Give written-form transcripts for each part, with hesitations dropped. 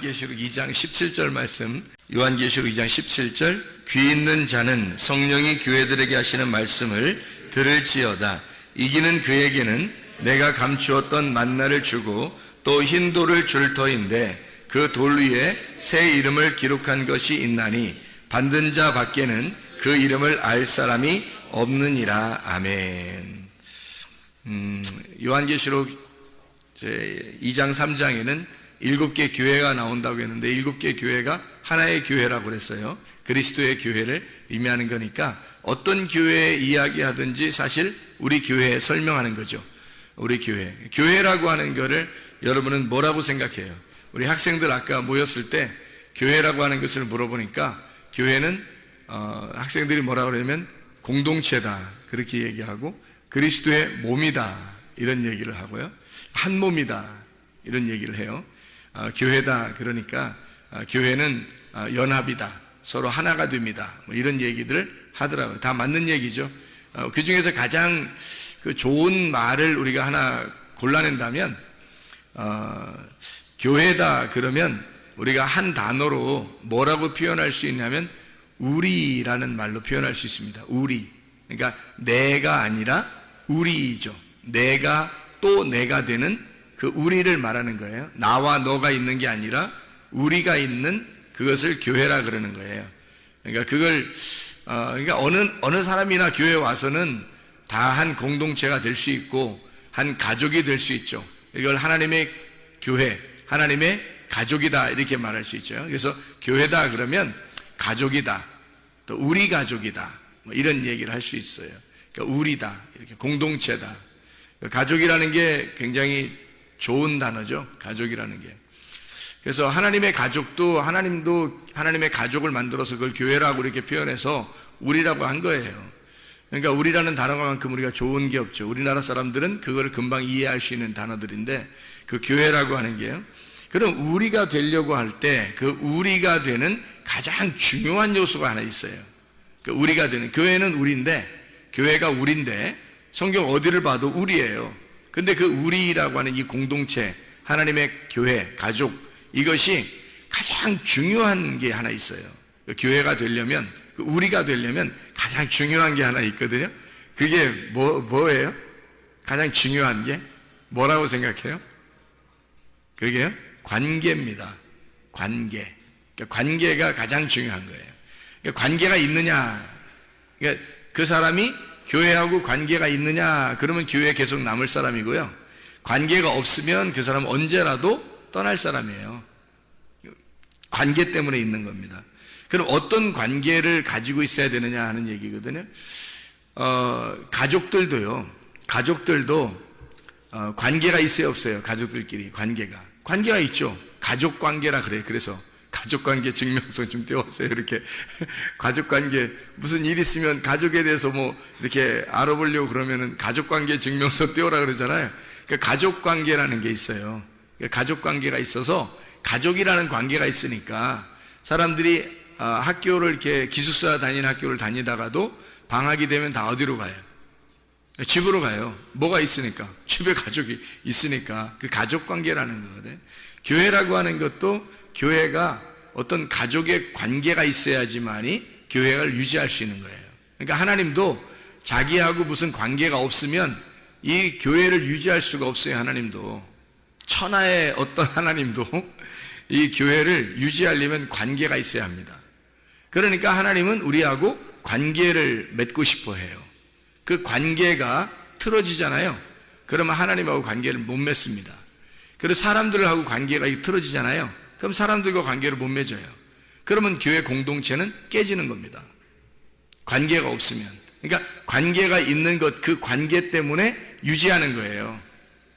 요한계시록 2장 17절 말씀, 요한계시록 2장 17절, 귀 있는 자는 성령이 교회들에게 하시는 말씀을 들을지어다. 이기는 그에게는 내가 감추었던 만나를 주고 또 흰 돌을 줄 터인데 그 돌 위에 새 이름을 기록한 것이 있나니 받는 자 밖에는 그 이름을 알 사람이 없느니라. 아멘. 요한계시록 2장 3장에는 7개 교회가 나온다고 했는데 7개 교회가 하나의 교회라고 그랬어요. 그리스도의 교회를 의미하는 거니까 어떤 교회 이야기하든지 사실 우리 교회에 설명하는 거죠. 우리 교회. 교회라고 하는 거를 여러분은 뭐라고 생각해요? 우리 학생들 아까 모였을 때 교회라고 하는 것을 물어보니까 교회는 학생들이 뭐라고 그러냐면 공동체다 그렇게 얘기하고 그리스도의 몸이다 이런 얘기를 하고요. 한 몸이다 이런 얘기를 해요. 교회다 그러니까 교회는 연합이다 서로 하나가 됩니다 뭐 이런 얘기들을 하더라고요. 다 맞는 얘기죠. 그 중에서 가장 그 좋은 말을 우리가 하나 골라낸다면 교회다 그러면 우리가 한 단어로 뭐라고 표현할 수 있냐면 우리라는 말로 표현할 수 있습니다. 우리. 그러니까 내가 아니라 우리이죠. 내가 또 내가 되는 그 우리를 말하는 거예요. 나와 너가 있는 게 아니라 우리가 있는 그것을 교회라 그러는 거예요. 그러니까 그걸 그러니까 어느 사람이나 교회에 와서는 다 한 공동체가 될 수 있고 한 가족이 될 수 있죠. 이걸 하나님의 교회, 하나님의 가족이다 이렇게 말할 수 있죠. 그래서 교회다 그러면 가족이다, 또 우리 가족이다 뭐 이런 얘기를 할 수 있어요. 그러니까 우리다, 이렇게 공동체다. 가족이라는 게 굉장히 좋은 단어죠. 가족이라는 게. 그래서 하나님의 가족도 하나님도 하나님의 가족을 만들어서 그걸 교회라고 이렇게 표현해서 우리라고 한 거예요. 그러니까 우리라는 단어만큼 우리가 좋은 게 없죠. 우리나라 사람들은 그걸 금방 이해할 수 있는 단어들인데 그 교회라고 하는 게요. 그럼 우리가 되려고 할 때 그 우리가 되는 가장 중요한 요소가 하나 있어요. 그 우리가 되는 교회는 우리인데 교회가 우리인데 성경 어디를 봐도 우리예요. 근데 그 우리라고 하는 이 공동체 하나님의 교회 가족 이것이 가장 중요한 게 하나 있어요. 그 교회가 되려면 그 우리가 되려면 가장 중요한 게 하나 있거든요. 그게 뭐예요? 가장 중요한 게 뭐라고 생각해요? 그게요? 관계입니다. 관계. 그러니까 관계가 가장 중요한 거예요. 그러니까 관계가 있느냐? 그러니까 그 사람이 교회하고 관계가 있느냐? 그러면 교회에 계속 남을 사람이고요. 관계가 없으면 그 사람은 언제라도 떠날 사람이에요. 관계 때문에 있는 겁니다. 그럼 어떤 관계를 가지고 있어야 되느냐 하는 얘기거든요. 가족들도 관계가 있어요, 없어요? 가족들끼리 관계가 있죠. 가족 관계라 그래요. 그래서 가족 관계 증명서 좀 떼었어요. 이렇게 가족 관계 무슨 일 있으면 가족에 대해서 뭐 이렇게 알아보려고 그러면은 가족 관계 증명서 떼오라 그러잖아요. 그러니까 가족 관계라는 게 있어요. 그러니까 가족 관계가 있어서 가족이라는 관계가 있으니까 사람들이 학교를 이렇게 기숙사 다니는 학교를 다니다가도 방학이 되면 다 어디로 가요? 집으로 가요. 뭐가 있으니까? 집에 가족이 있으니까. 그 가족 관계라는 거거든요. 교회라고 하는 것도 교회가 어떤 가족의 관계가 있어야지만이 교회를 유지할 수 있는 거예요. 그러니까 하나님도 자기하고 무슨 관계가 없으면 이 교회를 유지할 수가 없어요. 하나님도. 천하의 어떤 하나님도 이 교회를 유지하려면 관계가 있어야 합니다. 그러니까 하나님은 우리하고 관계를 맺고 싶어 해요. 그 관계가 틀어지잖아요. 그러면 하나님하고 관계를 못 맺습니다. 그리고 사람들하고 관계가 틀어지잖아요. 그럼 사람들과 관계를 못 맺어요. 그러면 교회 공동체는 깨지는 겁니다. 관계가 없으면. 그러니까 관계가 있는 것, 그 관계 때문에 유지하는 거예요.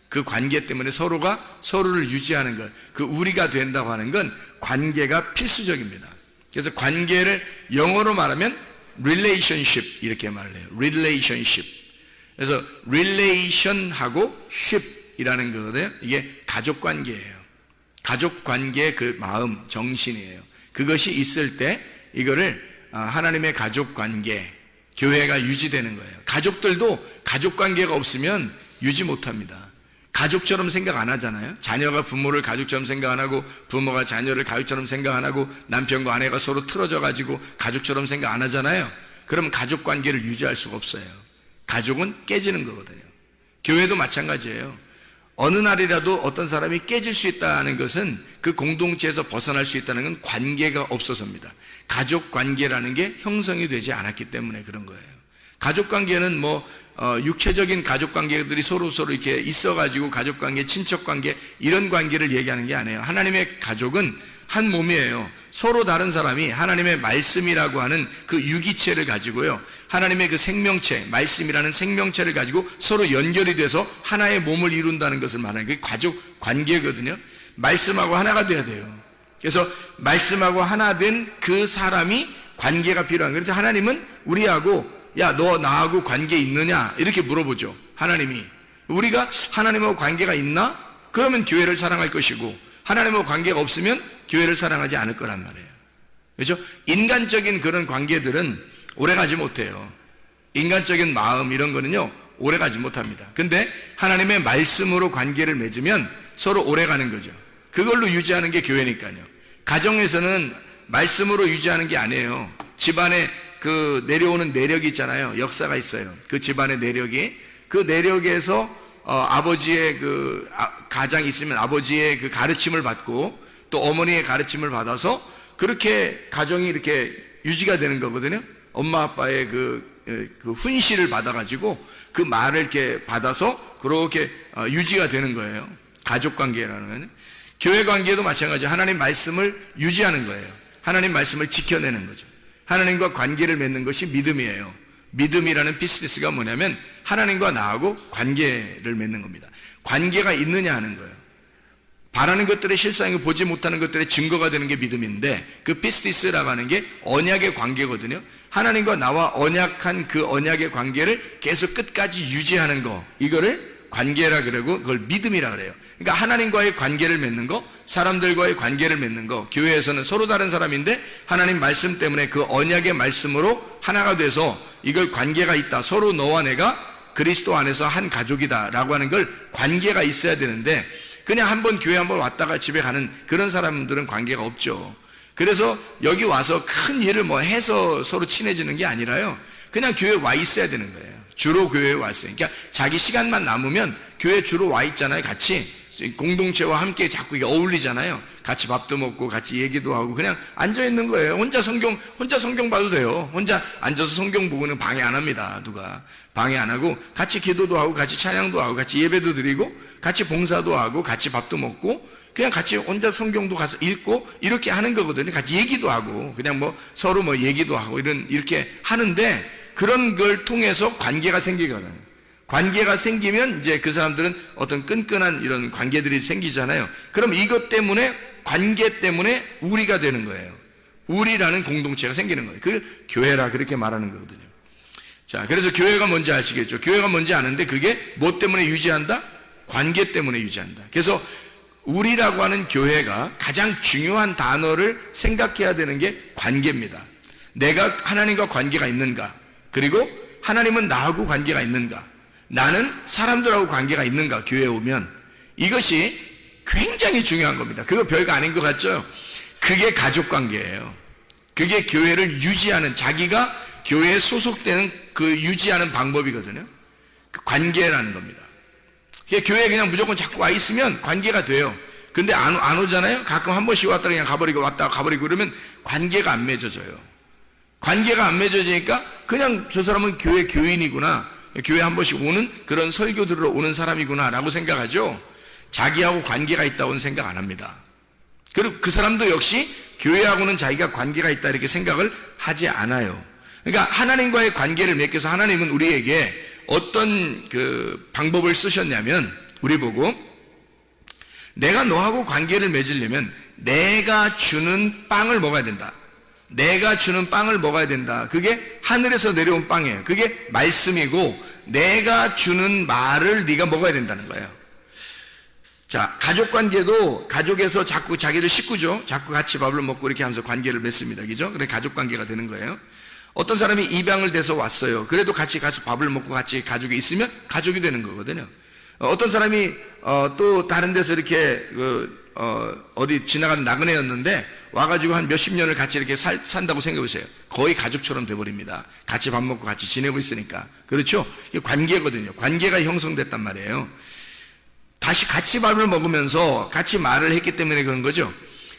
그 관계 때문에 서로가 서로를 유지하는 것, 그 우리가 된다고 하는 건 관계가 필수적입니다. 그래서 관계를 영어로 말하면 relationship 이렇게 말을 해요. relationship. 그래서 relation하고 ship이라는 거거든요. 이게 가족 관계예요. 가족 관계의 그 마음, 정신이에요. 그것이 있을 때 이거를 하나님의 가족 관계, 교회가 유지되는 거예요. 가족들도 가족 관계가 없으면 유지 못합니다. 가족처럼 생각 안 하잖아요. 자녀가 부모를 가족처럼 생각 안 하고 부모가 자녀를 가족처럼 생각 안 하고 남편과 아내가 서로 틀어져 가지고 가족처럼 생각 안 하잖아요. 그러면 가족 관계를 유지할 수가 없어요. 가족은 깨지는 거거든요. 교회도 마찬가지예요. 어느 날이라도 어떤 사람이 깨질 수 있다는 것은 그 공동체에서 벗어날 수 있다는 건 관계가 없어서입니다. 가족 관계라는 게 형성이 되지 않았기 때문에 그런 거예요. 가족 관계는 육체적인 가족 관계들이 서로 이렇게 있어가지고 가족 관계, 친척 관계 이런 관계를 얘기하는 게 아니에요. 하나님의 가족은 한 몸이에요. 서로 다른 사람이 하나님의 말씀이라고 하는 그 유기체를 가지고요. 하나님의 그 생명체, 말씀이라는 생명체를 가지고 서로 연결이 돼서 하나의 몸을 이룬다는 것을 말하는 그게 가족 관계거든요. 말씀하고 하나가 돼야 돼요. 그래서 말씀하고 하나 된 그 사람이 관계가 필요한 거예요. 그래서 하나님은 우리하고 야, 너 나하고 관계 있느냐? 이렇게 물어보죠. 하나님이. 우리가 하나님하고 관계가 있나? 그러면 교회를 사랑할 것이고 하나님하고 관계가 없으면 교회를 사랑하지 않을 거란 말이에요. 그렇죠? 인간적인 그런 관계들은 오래가지 못해요. 인간적인 마음 이런 거는요 오래가지 못합니다. 근데 하나님의 말씀으로 관계를 맺으면 서로 오래가는 거죠. 그걸로 유지하는 게 교회니까요. 가정에서는 말씀으로 유지하는 게 아니에요. 집안에 그 내려오는 내력이 있잖아요. 역사가 있어요. 그 집안의 내력이 그 내력에서 아버지의 그 가장이 있으면 아버지의 그 가르침을 받고 또 어머니의 가르침을 받아서 그렇게 가정이 이렇게 유지가 되는 거거든요. 엄마 아빠의 그 훈시를 받아가지고 그 말을 이렇게 받아서 그렇게 유지가 되는 거예요. 가족 관계라는 거는. 교회 관계도 마찬가지예요. 하나님 말씀을 유지하는 거예요. 하나님 말씀을 지켜내는 거죠. 하나님과 관계를 맺는 것이 믿음이에요. 믿음이라는 피스티스가 뭐냐면 하나님과 나하고 관계를 맺는 겁니다. 관계가 있느냐 하는 거예요. 바라는 것들의 실상이고 보지 못하는 것들의 증거가 되는 게 믿음인데 그 피스티스라고 하는 게 언약의 관계거든요. 하나님과 나와 언약한 그 언약의 관계를 계속 끝까지 유지하는 거, 이거를 관계라 그러고 그걸 믿음이라 그래요. 그러니까 하나님과의 관계를 맺는 거, 사람들과의 관계를 맺는 거, 교회에서는 서로 다른 사람인데 하나님 말씀 때문에 그 언약의 말씀으로 하나가 돼서 이걸 관계가 있다. 서로 너와 내가 그리스도 안에서 한 가족이다 라고 하는 걸 관계가 있어야 되는데 그냥 한번 교회 한번 왔다가 집에 가는 그런 사람들은 관계가 없죠. 그래서 여기 와서 큰 일을 해서 서로 친해지는 게 아니라요. 그냥 교회에 와 있어야 되는 거예요. 주로 교회에 왔어요. 그러니까 자기 시간만 남으면 교회에 주로 와 있잖아요. 같이 공동체와 함께 자꾸 어울리잖아요. 같이 밥도 먹고 같이 얘기도 하고 그냥 앉아 있는 거예요. 혼자 성경 봐도 돼요. 혼자 앉아서 성경 보고는 방해 안 합니다. 누가 방해 안 하고 같이 기도도 하고 같이 찬양도 하고 같이 예배도 드리고 같이 봉사도 하고 같이 밥도 먹고 그냥 같이 혼자 성경도 가서 읽고 이렇게 하는 거거든요. 같이 얘기도 하고 그냥 서로 얘기도 하고 이렇게 하는데 그런 걸 통해서 관계가 생기거든요. 관계가 생기면 이제 그 사람들은 어떤 끈끈한 이런 관계들이 생기잖아요. 그럼 이것 때문에 관계 때문에 우리가 되는 거예요. 우리라는 공동체가 생기는 거예요. 그걸 교회라 그렇게 말하는 거거든요. 자, 그래서 교회가 뭔지 아시겠죠? 교회가 뭔지 아는데 그게 뭐 때문에 유지한다? 관계 때문에 유지한다. 그래서 우리라고 하는 교회가 가장 중요한 단어를 생각해야 되는 게 관계입니다. 내가 하나님과 관계가 있는가? 그리고 하나님은 나하고 관계가 있는가? 나는 사람들하고 관계가 있는가? 교회에 오면 이것이 굉장히 중요한 겁니다. 그거 별거 아닌 것 같죠? 그게 가족 관계예요. 그게 교회를 유지하는, 자기가 교회에 소속되는 그 유지하는 방법이거든요. 그 관계라는 겁니다. 교회에 그냥 무조건 자꾸 와 있으면 관계가 돼요. 근데 안 오잖아요? 가끔 한 번씩 왔다가 그냥 가버리고 왔다가 가버리고 그러면 관계가 안 맺어져요. 관계가 안 맺어지니까 그냥 저 사람은 교회 교인이구나. 교회 한 번씩 오는 그런 설교 들으러 오는 사람이구나 라고 생각하죠. 자기하고 관계가 있다고는 생각 안 합니다. 그리고 그 사람도 역시 교회하고는 자기가 관계가 있다 이렇게 생각을 하지 않아요. 그러니까 하나님과의 관계를 맺기 위해서 하나님은 우리에게 어떤 그 방법을 쓰셨냐면 우리 보고 내가 너하고 관계를 맺으려면 내가 주는 빵을 먹어야 된다. 내가 주는 빵을 먹어야 된다. 그게 하늘에서 내려온 빵이에요. 그게 말씀이고 내가 주는 말을 네가 먹어야 된다는 거예요. 자, 가족관계도 가족에서 자꾸 자기를 식구죠. 자꾸 같이 밥을 먹고 이렇게 하면서 관계를 맺습니다. 그죠? 그래 가족관계가 되는 거예요. 어떤 사람이 입양을 돼서 왔어요. 그래도 같이 가서 밥을 먹고 같이 가족이 있으면 가족이 되는 거거든요. 어떤 사람이 또 다른 데서 이렇게 어디 지나가는 나그네였는데 와가지고 한 몇십 년을 같이 이렇게 산다고 생각해보세요. 거의 가족처럼 돼버립니다. 같이 밥 먹고 같이 지내고 있으니까. 그렇죠? 이게 관계거든요. 관계가 형성됐단 말이에요. 다시 같이 밥을 먹으면서 같이 말을 했기 때문에 그런 거죠.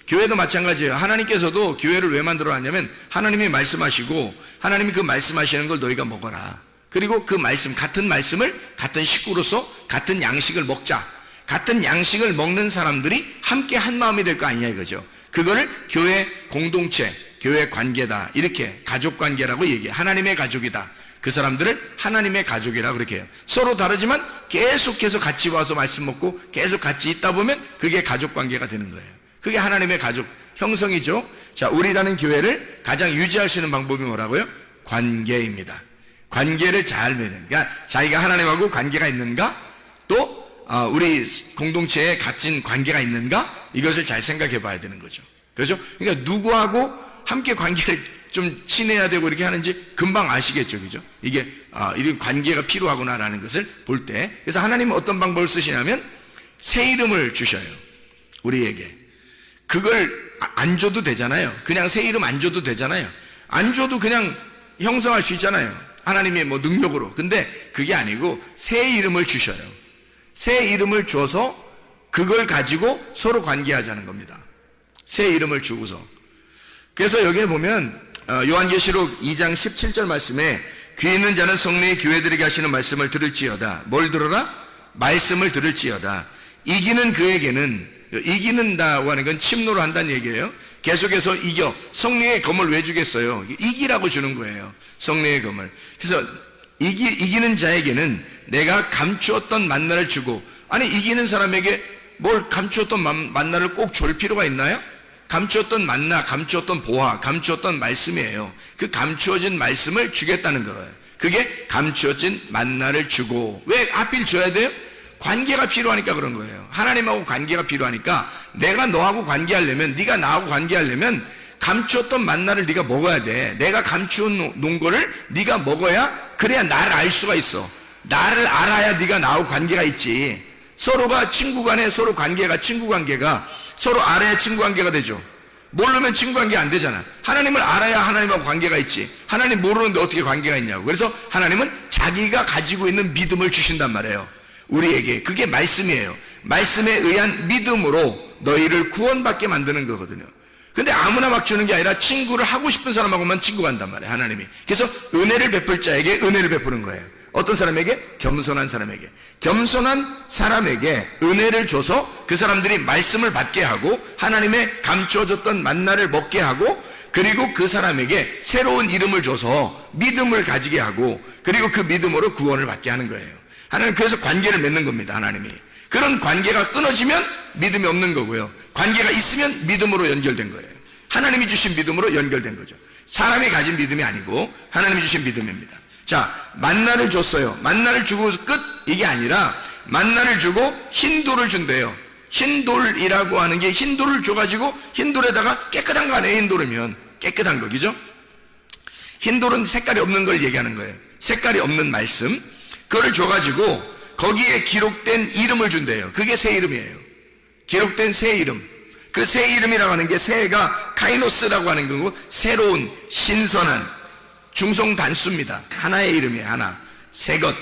교회도 마찬가지예요. 하나님께서도 교회를 왜 만들어 놨냐면 하나님이 말씀하시고 하나님이 그 말씀하시는 걸 너희가 먹어라. 그리고 그 말씀, 같은 말씀을 같은 식구로서 같은 양식을 먹자. 같은 양식을 먹는 사람들이 함께 한 마음이 될 거 아니냐 이거죠. 그거를 교회 공동체, 교회 관계다. 이렇게 가족 관계라고 얘기해요. 하나님의 가족이다. 그 사람들을 하나님의 가족이라고 그렇게 해요. 서로 다르지만 계속해서 같이 와서 말씀 먹고 계속 같이 있다 보면 그게 가족 관계가 되는 거예요. 그게 하나님의 가족 형성이죠. 자, 우리라는 교회를 가장 유지할 수 있는 방법이 뭐라고요? 관계입니다. 관계를 잘 맺는. 그러니까 자기가 하나님하고 관계가 있는가? 또 우리 공동체에 갇힌 관계가 있는가? 이것을 잘 생각해 봐야 되는 거죠. 그렇죠? 그러니까 누구하고 함께 관계를 좀 친해야 되고 이렇게 하는지 금방 아시겠죠. 그죠? 이게 이런 관계가 필요하구나라는 것을 볼 때. 그래서 하나님은 어떤 방법을 쓰시냐면 새 이름을 주셔요. 우리에게. 그걸 안 줘도 되잖아요. 그냥 새 이름 안 줘도 되잖아요. 안 줘도 그냥 형성할 수 있잖아요. 하나님의 뭐 능력으로. 근데 그게 아니고 새 이름을 주셔요. 새 이름을 줘서 그걸 가지고 서로 관계하자는 겁니다. 새 이름을 주고서. 그래서 여기에 보면 요한계시록 2장 17절 말씀에 귀 있는 자는 성령이 교회들에게 하시는 말씀을 들을지어다. 뭘 들어라? 말씀을 들을지어다. 이기는 그에게는, 이기는다고 하는 건 침노를 한다는 얘기예요. 계속해서 이겨. 성령의 검을 왜 주겠어요? 이기라고 주는 거예요. 성령의 검을. 그래서 이기는 자에게는 내가 감추었던 만나를 주고, 아니 이기는 사람에게 뭘 감추었던 만나를 꼭 줄 필요가 있나요? 감추었던 만나, 감추었던 보화, 감추었던 말씀이에요. 그 감추어진 말씀을 주겠다는 거예요. 그게 감추어진 만나를 주고. 왜 하필 줘야 돼요? 관계가 필요하니까 그런 거예요. 하나님하고 관계가 필요하니까 내가 너하고 관계하려면, 네가 나하고 관계하려면 감추었던 만나를 네가 먹어야 돼. 내가 감추어 놓은 거를 네가 먹어야, 그래야 나를 알 수가 있어. 나를 알아야 네가 나하고 관계가 있지. 서로가 친구 간에 서로 관계가, 친구 관계가 서로 알아야 친구 관계가 되죠. 모르면 친구 관계 안 되잖아. 하나님을 알아야 하나님하고 관계가 있지. 하나님 모르는데 어떻게 관계가 있냐고. 그래서 하나님은 자기가 가지고 있는 믿음을 주신단 말이에요. 우리에게. 그게 말씀이에요. 말씀에 의한 믿음으로 너희를 구원받게 만드는 거거든요. 근데 아무나 막 주는 게 아니라 친구를 하고 싶은 사람하고만 친구가 한단 말이에요. 하나님이. 그래서 은혜를 베풀 자에게 은혜를 베푸는 거예요. 어떤 사람에게? 겸손한 사람에게. 겸손한 사람에게 은혜를 줘서 그 사람들이 말씀을 받게 하고 하나님의 감춰줬던 만나를 먹게 하고, 그리고 그 사람에게 새로운 이름을 줘서 믿음을 가지게 하고, 그리고 그 믿음으로 구원을 받게 하는 거예요. 하나님 그래서 관계를 맺는 겁니다. 하나님이. 그런 관계가 끊어지면 믿음이 없는 거고요. 관계가 있으면 믿음으로 연결된 거예요. 하나님이 주신 믿음으로 연결된 거죠. 사람이 가진 믿음이 아니고 하나님이 주신 믿음입니다. 자, 만나를 줬어요. 만나를 주고 끝, 이게 아니라 만나를 주고 흰돌을 준대요. 흰돌이라고 하는 게, 흰돌을 줘가지고 흰돌에다가 깨끗한 거 아니에요. 흰돌이면 깨끗한 거, 그죠? 흰돌은 색깔이 없는 걸 얘기하는 거예요. 색깔이 없는 말씀, 그걸 줘가지고 거기에 기록된 이름을 준대요. 그게 새 이름이에요. 기록된 새 이름. 그 새 이름이라고 하는 게, 새가 카이노스라고 하는 거고, 새로운, 신선한, 중성 단수입니다. 하나의 이름이에요. 하나. 새 것.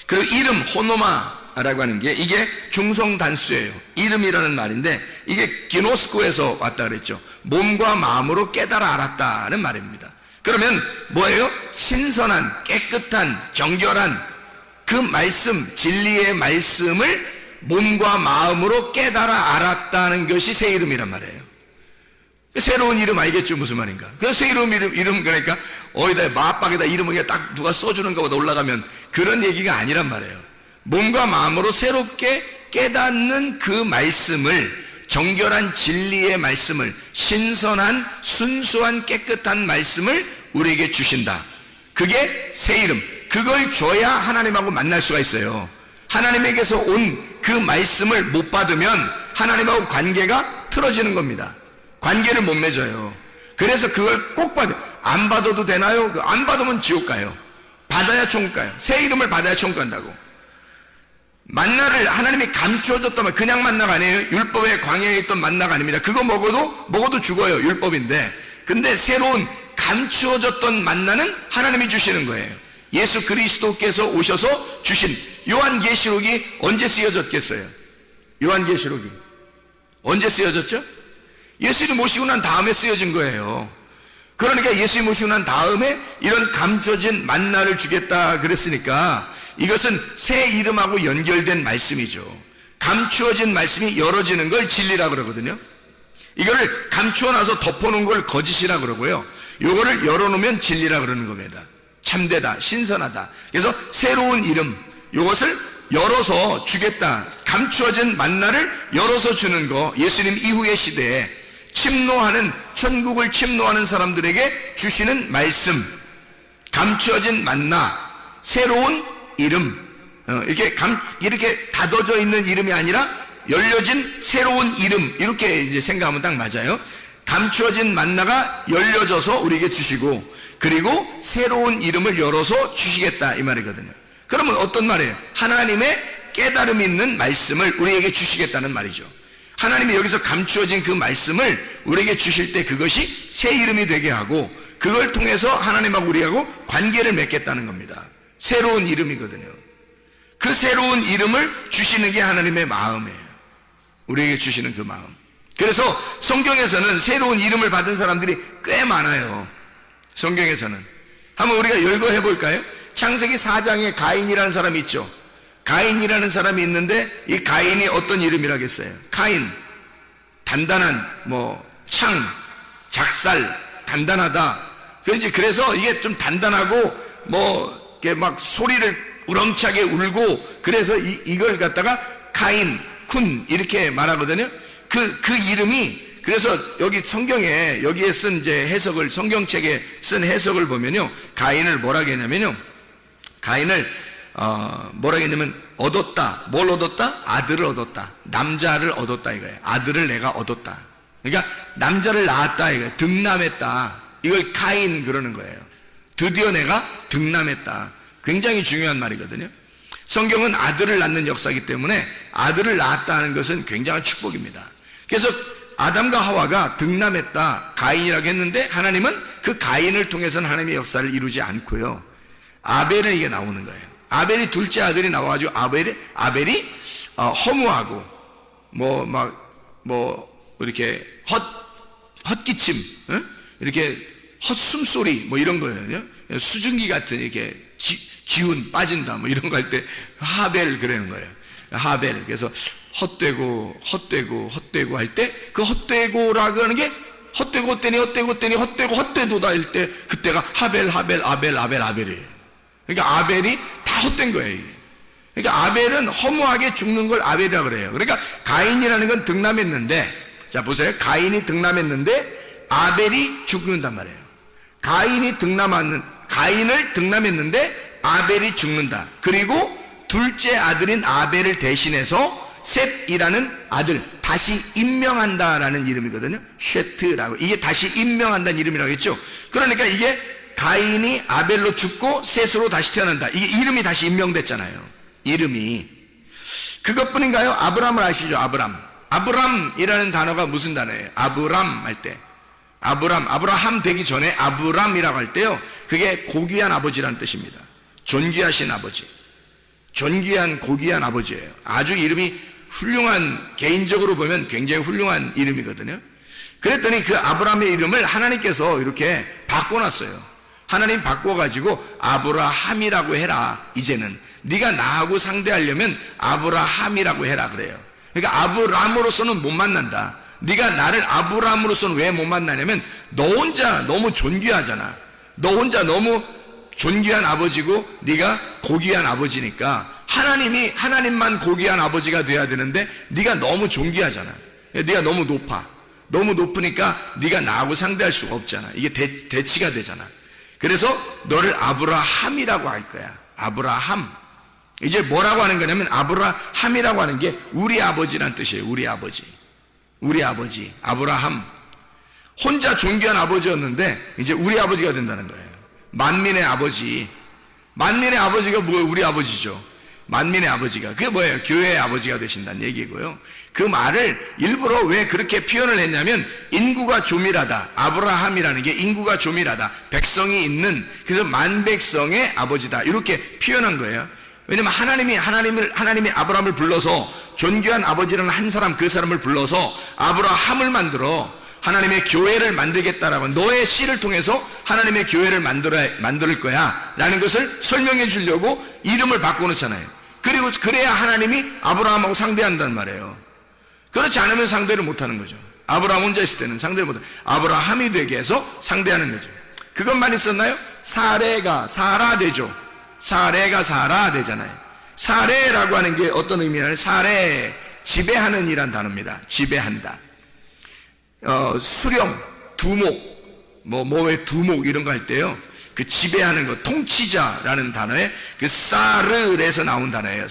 그리고 이름, 호노마라고 하는 게, 이게 중성 단수예요. 이름이라는 말인데, 이게 기노스코에서 왔다 그랬죠. 몸과 마음으로 깨달아 알았다는 말입니다. 그러면 뭐예요? 신선한, 깨끗한, 정결한 그 말씀, 진리의 말씀을 몸과 마음으로 깨달아 알았다는 것이 새 이름이란 말이에요. 새로운 이름 알겠죠? 무슨 말인가? 그 새 이름 그러니까 어디다 마박에다 이름을 그냥 딱 누가 써주는 것보다 올라가면 그런 얘기가 아니란 말이에요. 몸과 마음으로 새롭게 깨닫는 그 말씀을, 정결한 진리의 말씀을, 신선한 순수한 깨끗한 말씀을 우리에게 주신다. 그게 새 이름. 그걸 줘야 하나님하고 만날 수가 있어요. 하나님에게서 온 그 말씀을 못 받으면 하나님하고 관계가 틀어지는 겁니다. 관계를 못 맺어요. 그래서 그걸 꼭 받아요. 안 받아도 되나요? 안 받으면 지옥 가요. 받아야 천국 가요. 새 이름을 받아야 천국 간다고. 만나를 하나님이 감추어줬다면 그냥 만나가 아니에요. 율법의 광야에 있던 만나가 아닙니다. 그거 먹어도 죽어요. 율법인데. 근데 새로운 감추어졌던 만나는 하나님이 주시는 거예요. 예수 그리스도께서 오셔서 주신 요한계시록이 언제 쓰여졌겠어요? 요한계시록이 언제 쓰여졌죠? 예수님 모시고 난 다음에 쓰여진 거예요. 그러니까 예수님 모시고 난 다음에 이런 감춰진 만나를 주겠다 그랬으니까 이것은 새 이름하고 연결된 말씀이죠. 감추어진 말씀이 열어지는 걸 진리라 그러거든요. 이거를 감추어놔서 덮어놓은 걸 거짓이라 그러고요. 이거를 열어놓으면 진리라 그러는 겁니다. 참되다, 신선하다. 그래서 새로운 이름, 이것을 열어서 주겠다. 감추어진 만나를 열어서 주는 거, 예수님 이후의 시대에 침노하는, 천국을 침노하는 사람들에게 주시는 말씀, 감추어진 만나, 새로운 이름, 이렇게 닫아져 있는 이름이 아니라 열려진 새로운 이름, 이렇게 이제 생각하면 딱 맞아요. 감추어진 만나가 열려져서 우리에게 주시고, 그리고 새로운 이름을 열어서 주시겠다 이 말이거든요. 그러면 어떤 말이에요? 하나님의 깨달음 있는 말씀을 우리에게 주시겠다는 말이죠. 하나님이 여기서 감추어진 그 말씀을 우리에게 주실 때 그것이 새 이름이 되게 하고, 그걸 통해서 하나님하고 우리하고 관계를 맺겠다는 겁니다. 새로운 이름이거든요. 그 새로운 이름을 주시는 게 하나님의 마음이에요. 우리에게 주시는 그 마음. 그래서 성경에서는 새로운 이름을 받은 사람들이 꽤 많아요. 성경에서는. 한번 우리가 열거해 볼까요? 창세기 4장에 가인이라는 사람이 있죠. 가인이라는 사람이 있는데 이 가인이 어떤 이름이라겠어요? 카인, 단단한, 창, 작살, 단단하다. 그래서 이게 좀 단단하고 이렇게 막 소리를 우렁차게 울고, 그래서 이걸 갖다가 카인, 쿤 이렇게 말하거든요. 그 이름이, 그래서 여기 성경에 여기에 쓴 이제 해석을, 성경책에 쓴 해석을 보면요, 가인을 뭐라고 했냐면요, 가인을 뭐라고 했냐면 얻었다. 뭘 얻었다? 아들을 얻었다. 남자를 얻었다 이거예요. 아들을 내가 얻었다. 그러니까 남자를 낳았다 이거예요. 득남했다. 이걸 카인 그러는 거예요. 드디어 내가 득남했다. 굉장히 중요한 말이거든요. 성경은 아들을 낳는 역사이기 때문에 아들을 낳았다 하는 것은 굉장한 축복입니다. 그래서 아담과 하와가 득남했다, 가인이라고 했는데 하나님은 그 가인을 통해서는 하나님의 역사를 이루지 않고요, 아벨은 이게 나오는 거예요. 아벨이 둘째 아들이 나와가지고 아벨이 허무하고 이렇게 헛기침, 이렇게 헛숨소리 이런 거예요. 수증기 같은 이렇게 기운 빠진다 이런 거 할 때 하벨 그러는 거예요. 하벨. 그래서 헛되고 할 때 그 헛되고라고 하는 게 헛되도다 할 때 그때가 아벨이에요. 그러니까 아벨이 다 헛된 거예요. 이게. 그러니까 아벨은 허무하게 죽는 걸 아벨이라고 그래요. 그러니까 가인이라는 건 득남했는데, 자 보세요. 가인이 득남했는데 아벨이 죽는단 말이에요. 가인을 득남했는데 아벨이 죽는다. 그리고 둘째 아들인 아벨을 대신해서 셋이라는 아들 다시 임명한다라는 이름이거든요. 쉐트라고. 이게 다시 임명한다는 이름이라고 했죠. 그러니까 이게 가인이 아벨로 죽고 셋으로 다시 태어난다. 이게 이름이 다시 임명됐잖아요. 이름이. 그것뿐인가요? 아브람을 아시죠? 아브람이라는 단어가 무슨 단어예요? 아브람 할 때, 아브라함 되기 전에 아브람이라고 할 때요, 그게 고귀한 아버지라는 뜻입니다. 존귀하신 아버지, 존귀한 고귀한 아버지예요. 아주 이름이 훌륭한, 개인적으로 보면 굉장히 훌륭한 이름이거든요. 그랬더니 그 아브라함의 이름을 하나님께서 이렇게 바꿔놨어요. 하나님 바꿔가지고 아브라함이라고 해라. 이제는 네가 나하고 상대하려면 아브라함이라고 해라 그래요. 그러니까 아브람으로서는 못 만난다. 네가 나를 아브람으로서는 왜 못 만나냐면 너 혼자 너무 존귀하잖아. 너 혼자 너무 존귀한 아버지고 네가 고귀한 아버지니까 하나님만 고귀한 아버지가 돼야 되는데 네가 너무 존귀하잖아. 네가 너무 높아. 너무 높으니까 네가 나하고 상대할 수가 없잖아. 이게 대치가 되잖아. 그래서 너를 아브라함이라고 할 거야. 아브라함. 이제 뭐라고 하는 거냐면 아브라함이라고 하는 게 우리 아버지란 뜻이에요. 우리 아버지. 아브라함. 혼자 존귀한 아버지였는데 이제 우리 아버지가 된다는 거예요. 만민의 아버지. 만민의 아버지가 뭐예요? 우리 아버지죠. 만민의 아버지가. 그게 뭐예요? 교회의 아버지가 되신다는 얘기고요. 그 말을 일부러 왜 그렇게 표현을 했냐면 인구가 조밀하다. 아브라함이라는 게 인구가 조밀하다. 백성이 있는, 그래서 만백성의 아버지다. 이렇게 표현한 거예요. 왜냐면 하나님이 아브라함을 불러서 존귀한 아버지라는 한 사람, 그 사람을 불러서 아브라함을 만들어 하나님의 교회를 만들겠다라고, 너의 씨를 통해서 하나님의 교회를 만들 거야 라는 것을 설명해 주려고 이름을 바꿔놓잖아요. 그리고 그래야 하나님이 아브라함하고 상대한단 말이에요. 그렇지 않으면 상대를 못하는 거죠. 아브라함 혼자 있을 때는 상대를 못하는, 아브라함이 되게 해서 상대하는 거죠. 그것만 있었나요? 사레가 사라 되죠. 사레가 사라 되잖아요. 사레라고 하는 게 어떤 의미냐면, 사레, 지배하는 이란 단어입니다. 지배한다. 수령, 두목, 왜 두목 이런 거 할 때요, 그 지배하는 거, 통치자라는 단어에 그 사르에서 나온 단어예요.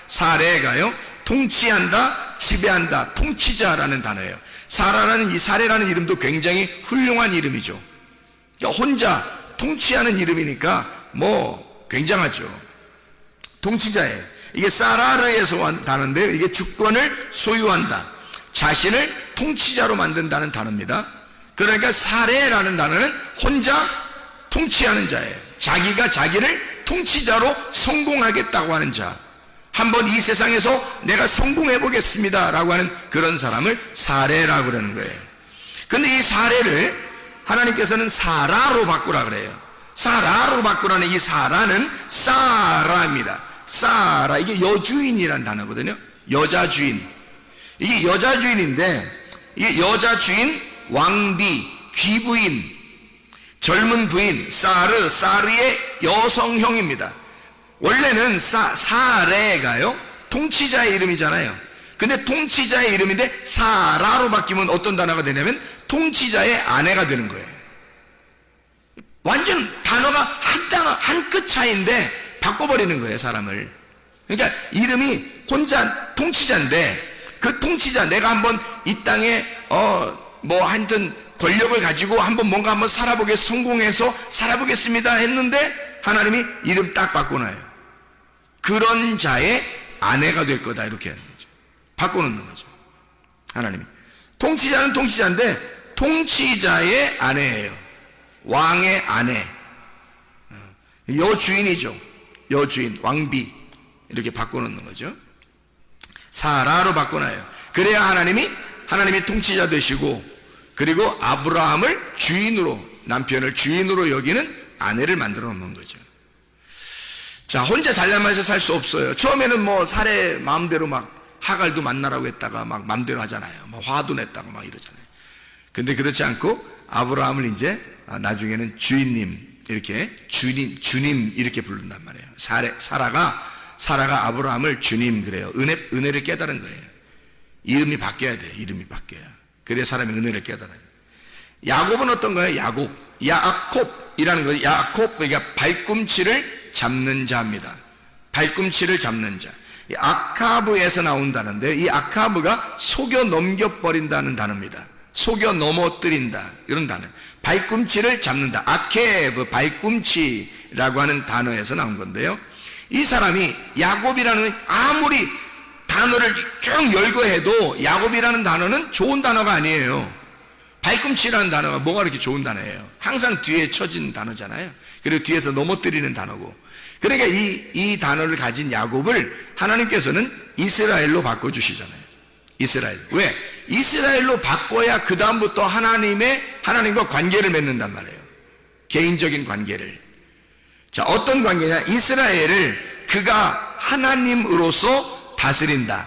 사레가요, 통치한다, 지배한다, 통치자라는 단어예요. 사레라는 이름도 굉장히 훌륭한 이름이죠. 그러니까 혼자 통치하는 이름이니까 굉장하죠. 통치자예요. 이게 사라르에서 온 단어인데요, 이게 주권을 소유한다, 자신을 통치자로 만든다는 단어입니다. 그러니까 사레라는 단어는 혼자 통치하는 자예요. 자기가 자기를 통치자로 성공하겠다고 하는 자, 한번 이 세상에서 내가 성공해 보겠습니다 라고 하는 그런 사람을 사레라고 그러는 거예요. 근데 이 사레를 하나님께서는 사라로 바꾸라 그래요. 사라로 바꾸라는 이 사라는 사라입니다. 사라, 이게 여주인이라는 단어거든요. 여자 주인. 이게 여자 주인인데, 이게 여자 주인, 왕비, 귀부인, 젊은 부인, 사르의 여성형입니다. 원래는 사레가요, 통치자의 이름이잖아요. 근데 통치자의 이름인데 사라로 바뀌면 어떤 단어가 되냐면 통치자의 아내가 되는 거예요. 완전 단어가 한 끗 차이인데 바꿔버리는 거예요, 사람을. 그러니까 이름이 혼자 통치자인데, 그 통치자, 내가 한번 이 땅에 하여튼 권력을 가지고 뭔가 한번 성공해서 살아보겠습니다 했는데 하나님이 이름 딱 바꿔놔요. 그런 자의 아내가 될 거다, 이렇게 하는 거죠. 바꿔놓는 거죠, 하나님이. 통치자는 통치자인데 통치자의 아내예요. 왕의 아내, 여주인이죠. 여주인, 왕비, 이렇게 바꿔놓는 거죠. 사라로 바꿔놔요. 그래야 하나님이 통치자 되시고, 그리고 아브라함을 남편을 주인으로 여기는 아내를 만들어 놓는 거죠. 자, 혼자 잘나면서 살 수 없어요. 처음에는 사레 마음대로 하갈도 만나라고 했다가 마음대로 하잖아요. 화도 냈다가 이러잖아요. 근데 그렇지 않고 아브라함을 이제 나중에는 주인님, 이렇게 주님 이렇게 부른단 말이에요. 사라가 아브라함을 주님 그래요. 은혜를 깨달은 거예요. 이름이 바뀌어야 돼요. 이름이 바뀌어야. 그래야 사람이 은혜를 깨달아요. 야곱은 어떤 거예요? 야곱이라는 거예요. 야곱, 그러니까 발꿈치를 잡는 자입니다. 발꿈치를 잡는 자. 이 아카브에서 나온 단어인데, 이 아카브가 속여 넘겨버린다는 단어입니다. 속여 넘어뜨린다, 이런 단어. 발꿈치를 잡는다. 아케브, 발꿈치라고 하는 단어에서 나온 건데요, 이 사람이 야곱이라는, 아무리 단어를 쭉 열거해도 야곱이라는 단어는 좋은 단어가 아니에요. 발꿈치라는 단어가 뭐가 그렇게 좋은 단어예요? 항상 뒤에 쳐진 단어잖아요. 그리고 뒤에서 넘어뜨리는 단어고. 그러니까 이 단어를 가진 야곱을 하나님께서는 이스라엘로 바꿔주시잖아요. 이스라엘. 왜? 이스라엘로 바꿔야 그 다음부터 하나님과 관계를 맺는단 말이에요. 개인적인 관계를. 자, 어떤 관계냐? 이스라엘을 그가 하나님으로서 다스린다.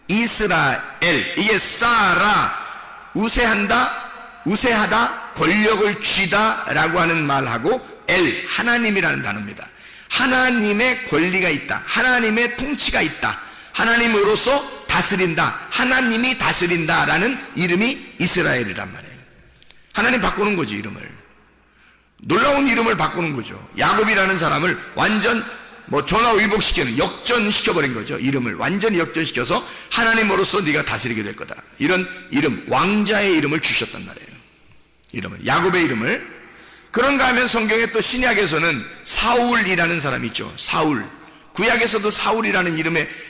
이스라엘. 이게 사라, 우세하다, 권력을 쥐다 라고 하는 말하고 엘, 하나님이라는 단어입니다. 하나님의 권리가 있다. 하나님의 통치가 있다. 하나님으로서 다스린다. 하나님이 다스린다라는 이름이 이스라엘이란 말이에요. 하나님 바꾸는 거지, 이름을. 놀라운 이름을 바꾸는 거죠. 야곱이라는 사람을 완전 전화위복시키는, 역전시켜버린 거죠. 이름을 완전히 역전시켜서 하나님으로서 네가 다스리게 될 거다. 이런 이름, 왕자의 이름을 주셨단 말이에요. 이름을, 야곱의 이름을. 그런가 하면 성경에 또 신약에서는 사울이라는 사람이 있죠. 사울. 구약에서도 사울이라는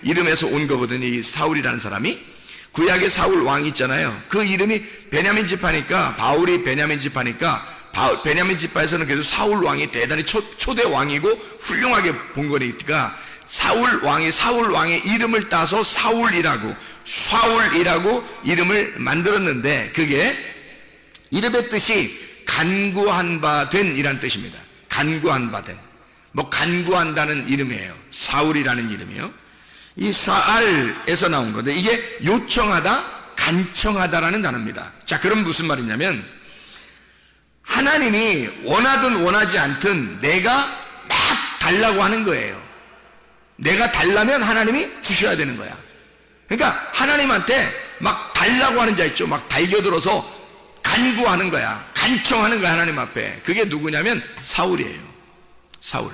이름에서 온 거거든요. 이 사울이라는 사람이. 구약의 사울 왕이 있잖아요. 그 이름이 베냐민 지파니까, 바울이 베냐민 지파니까, 베냐민 지파에서는 그래도 사울 왕이 대단히 초대 왕이고 훌륭하게 본 거니까 사울 왕의 이름을 따서 사울이라고 이름을 만들었는데, 그게 이름의 뜻이 간구한 바 된 이란 뜻입니다. 간구한 바 된. 간구한다는 이름이에요. 사울이라는 이름이요. 이 사알에서 나온 건데, 이게 요청하다, 간청하다라는 단어입니다. 자, 그럼 무슨 말이냐면, 하나님이 원하든 원하지 않든 내가 막 달라고 하는 거예요. 내가 달라면 하나님이 주셔야 되는 거야. 그러니까 하나님한테 막 달라고 하는 자 있죠. 막 달겨들어서 간구하는 거야. 간청하는 거야, 하나님 앞에. 그게 누구냐면 사울이에요. 사울.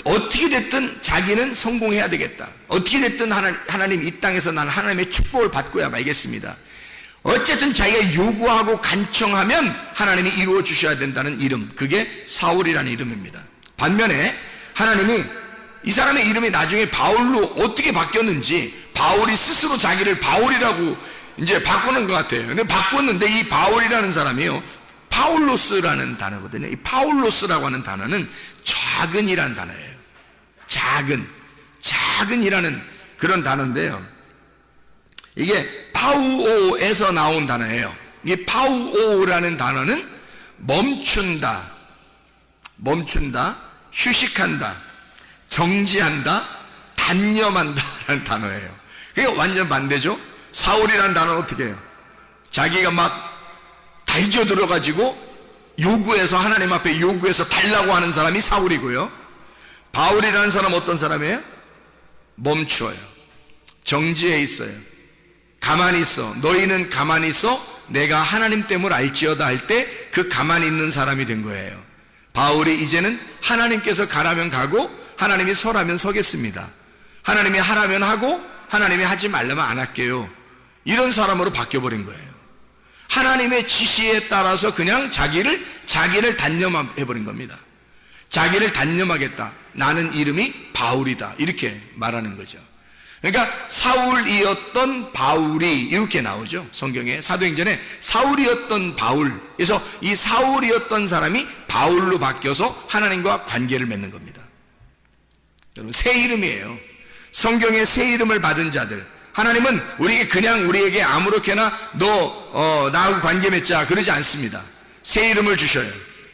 어떻게 됐든 자기는 성공해야 되겠다. 어떻게 됐든 하나님 이 땅에서 나는 하나님의 축복을 받고야 말겠습니다. 어쨌든 자기가 요구하고 간청하면 하나님이 이루어 주셔야 된다는 이름, 그게 사울이라는 이름입니다. 반면에 하나님이 이 사람의 이름이 나중에 바울로 어떻게 바뀌었는지, 바울이 스스로 자기를 바울이라고 이제 바꾸는 것 같아요. 근데 바꿨는데 이 바울이라는 사람이요, 파울로스라는 단어거든요. 이 파울로스라고 하는 단어는 작은이라는 단어예요. 작은이라는 그런 단어인데요. 이게 파우오에서 나온 단어예요. 이 파우오라는 단어는 멈춘다, 휴식한다, 정지한다, 단념한다라는 단어예요. 그게 완전 반대죠. 사울이라는 단어는 어떻게 해요? 자기가 막 달겨들어가지고 요구해서, 하나님 앞에 요구해서 달라고 하는 사람이 사울이고요. 바울이라는 사람은 어떤 사람이에요? 멈추어요. 정지해 있어요. 가만히 있어. 너희는 가만히 있어. 내가 하나님 때문에 알지어다 할 때 그 가만히 있는 사람이 된 거예요. 바울이 이제는 하나님께서 가라면 가고 하나님이 서라면 서겠습니다. 하나님이 하라면 하고 하나님이 하지 말라면 안 할게요. 이런 사람으로 바뀌어버린 거예요. 하나님의 지시에 따라서 그냥 자기를 단념해버린 겁니다. 자기를 단념하겠다. 나는 이름이 바울이다. 이렇게 말하는 거죠. 그러니까 사울이었던 바울이 이렇게 나오죠. 성경에 사도행전에 사울이었던 바울. 그래서 이 사울이었던 사람이 바울로 바뀌어서 하나님과 관계를 맺는 겁니다. 여러분, 새 이름이에요. 성경에 새 이름을 받은 자들, 하나님은 우리에게 아무렇게나 나하고 관계 맺자 그러지 않습니다. 새 이름을 주셔요.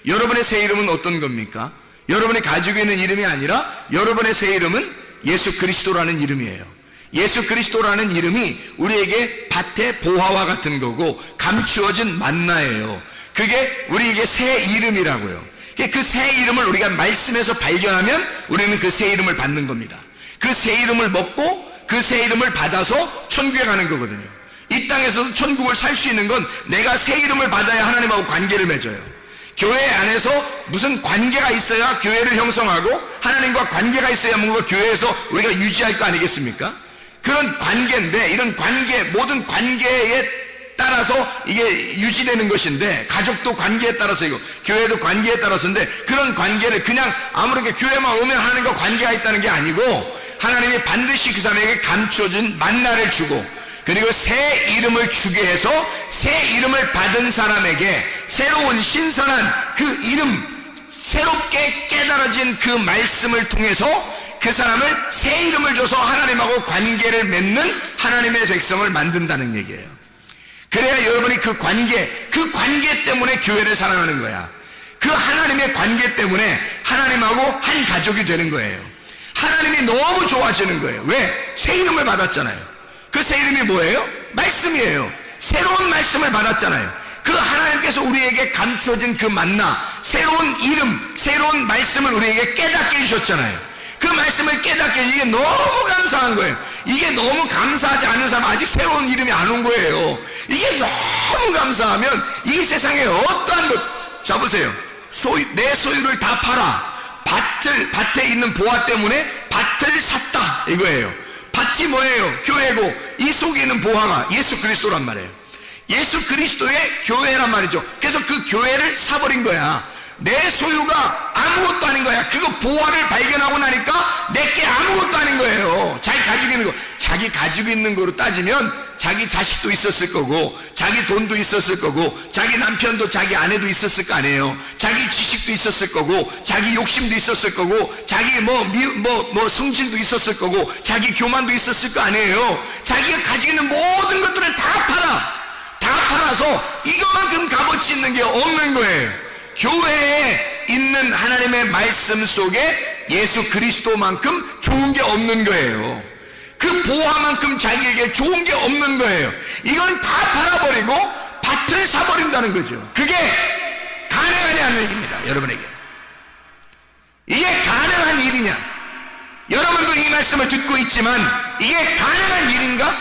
여러분의 새 이름은 어떤 겁니까? 여러분이 가지고 있는 이름이 아니라 여러분의 새 이름은 예수 그리스도라는 이름이에요. 예수 그리스도라는 이름이 우리에게 밭의 보화와 같은 거고 감추어진 만나예요. 그게 우리에게 새 이름이라고요. 그 새 이름을 우리가 말씀에서 발견하면 우리는 그 새 이름을 받는 겁니다. 그 새 이름을 먹고 그 새 이름을 받아서 천국에 가는 거거든요. 이 땅에서도 천국을 살 수 있는 건 내가 새 이름을 받아야 하나님하고 관계를 맺어요. 교회 안에서 무슨 관계가 있어야 교회를 형성하고 하나님과 관계가 있어야 뭔가 교회에서 우리가 유지할 거 아니겠습니까? 그런 관계인데, 이런 관계, 모든 관계에 따라서 이게 유지되는 것인데, 가족도 관계에 따라서이고 교회도 관계에 따라서인데, 그런 관계를 그냥 아무렇게 교회만 오면 하나님과 관계가 있다는 게 아니고 하나님이 반드시 그 사람에게 감춰진 만나를 주고, 그리고 새 이름을 주게 해서 새 이름을 받은 사람에게 새로운 신선한 그 이름, 새롭게 깨달아진 그 말씀을 통해서 그 사람을 새 이름을 줘서 하나님하고 관계를 맺는 하나님의 백성을 만든다는 얘기예요. 그래야 여러분이 그 관계 때문에 교회를 사랑하는 거야. 그 하나님의 관계 때문에 하나님하고 한 가족이 되는 거예요. 하나님이 너무 좋아지는 거예요. 왜? 새 이름을 받았잖아요. 그 새 이름이 뭐예요? 말씀이에요. 새로운 말씀을 받았잖아요. 그 하나님께서 우리에게 감춰진 그 만나, 새로운 이름, 새로운 말씀을 우리에게 깨닫게 해주셨잖아요. 그 말씀을 깨닫게, 이게 너무 감사한 거예요. 이게 너무 감사하지 않은 사람은 아직 새로운 이름이 안 온 거예요. 이게 너무 감사하면 이 세상에 어떠한 것, 자 보세요. 내 소유를 다 팔아. 밭에 있는 보화 때문에 밭을 샀다, 이거예요. 밭이 뭐예요? 교회고, 이 속에 있는 보화가 예수 그리스도란 말이에요. 예수 그리스도의 교회란 말이죠. 그래서 그 교회를 사버린 거야. 내 소유가 아무것도 아닌 거야. 그거 보화를 발견하고 나니까 내게 아무것도 아닌 거예요. 자기 가지고 있는 거. 자기 가지고 있는 거로 따지면 자기 자식도 있었을 거고, 자기 돈도 있었을 거고, 자기 남편도 자기 아내도 있었을 거 아니에요. 자기 지식도 있었을 거고, 자기 욕심도 있었을 거고, 자기 성질도 있었을 거고, 자기 교만도 있었을 거 아니에요. 자기가 가지고 있는 모든 것들을 다 팔아서 이거만큼 값어치 있는 게 없는 거예요. 교회에 있는 하나님의 말씀 속에 예수 그리스도만큼 좋은 게 없는 거예요. 그 보화만큼 자기에게 좋은 게 없는 거예요. 이건 다 팔아버리고 밭을 사버린다는 거죠. 그게 가능하냐는 얘기입니다. 여러분에게 이게 가능한 일이냐? 여러분도 이 말씀을 듣고 있지만 이게 가능한 일인가?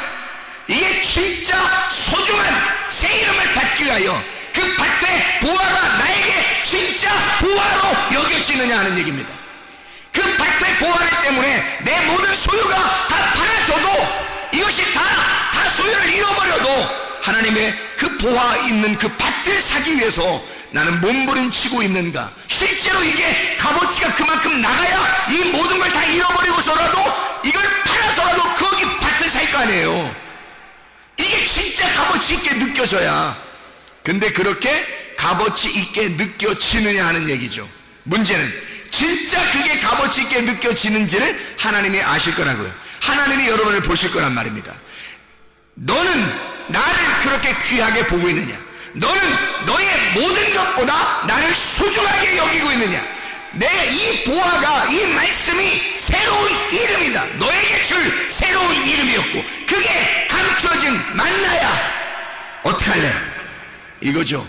이게 진짜 소중한 새 이름을 받기 위하여 그 밭의 보화가 나에게 진짜 보화로 여겨지느냐 하는 얘기입니다. 그 밭의 보화 때문에 내 모든 소유가 다 팔아져도, 이것이 다 소유를 잃어버려도 하나님의 그 보화 있는 그 밭을 사기 위해서 나는 몸부림치고 있는가? 실제로 이게 값어치가 그만큼 나가야 이 모든 걸 다 잃어버리고서라도 이걸 팔아서라도 거기 밭을 살 거 아니에요. 이게 진짜 값어치 있게 느껴져야. 근데 그렇게 값어치 있게 느껴지느냐 하는 얘기죠. 문제는 진짜 그게 값어치 있게 느껴지는지를 하나님이 아실 거라고요. 하나님이 여러분을 보실 거란 말입니다. 너는 나를 그렇게 귀하게 보고 있느냐? 너는 너의 모든 것보다 나를 소중하게 여기고 있느냐? 내 이 보화가, 이 말씀이 새로운 이름이다. 너에게 줄 새로운 이름이었고 그게 감춰진 만나야 어떻게 할래? 이거죠.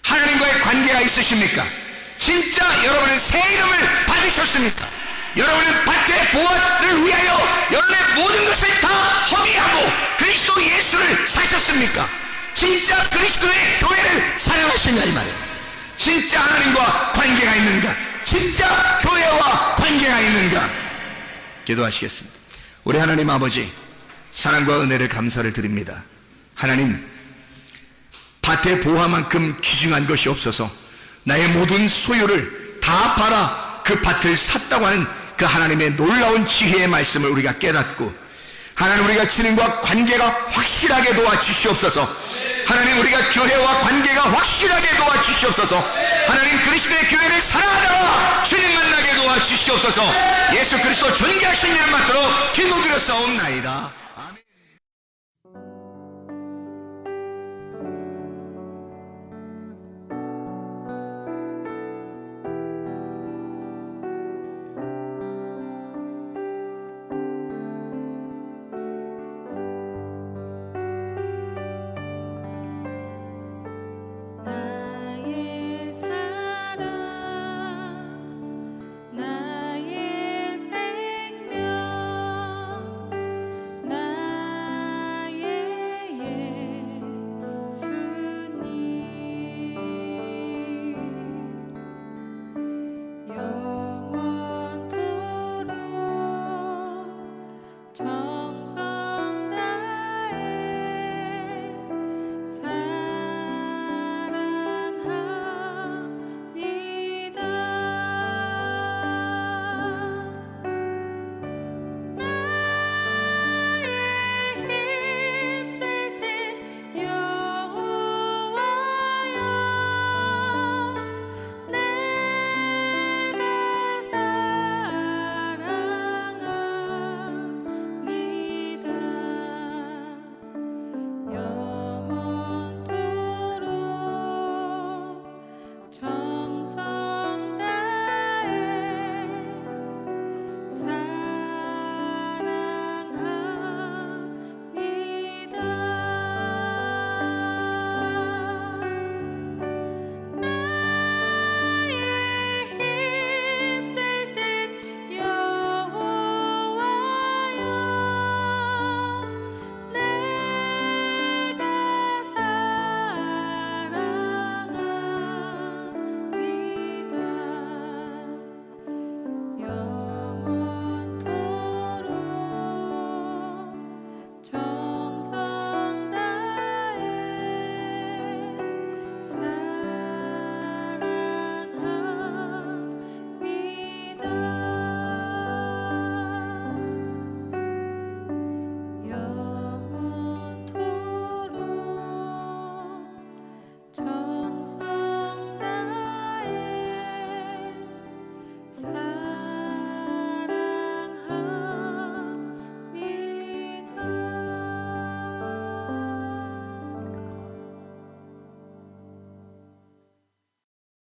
하나님과의 관계가 있으십니까? 진짜 여러분은 새 이름을 받으셨습니까? 여러분은 밭의 보화를 위하여 여러분의 모든 것을 다 허비하고 그리스도 예수를 사셨습니까? 진짜 그리스도의 교회를 사랑하시냐 이 말이에요. 진짜 하나님과 관계가 있는가? 진짜 교회와 관계가 있는가? 기도하시겠습니다. 우리 하나님 아버지, 사랑과 은혜를 감사를 드립니다. 하나님, 밭의 보화만큼 귀중한 것이 없어서 나의 모든 소유를 다 팔아 그 밭을 샀다고 하는 그 하나님의 놀라운 지혜의 말씀을 우리가 깨닫고, 하나님 우리가 주님과 관계가 확실하게 도와주시옵소서. 하나님 우리가 교회와 관계가 확실하게 도와주시옵소서. 하나님 그리스도의 교회를 사랑하다가 주님 만나게 도와주시옵소서. 예수 그리스도 존귀하신 이름 받도록 기도드렸사옵나이다. 영원토록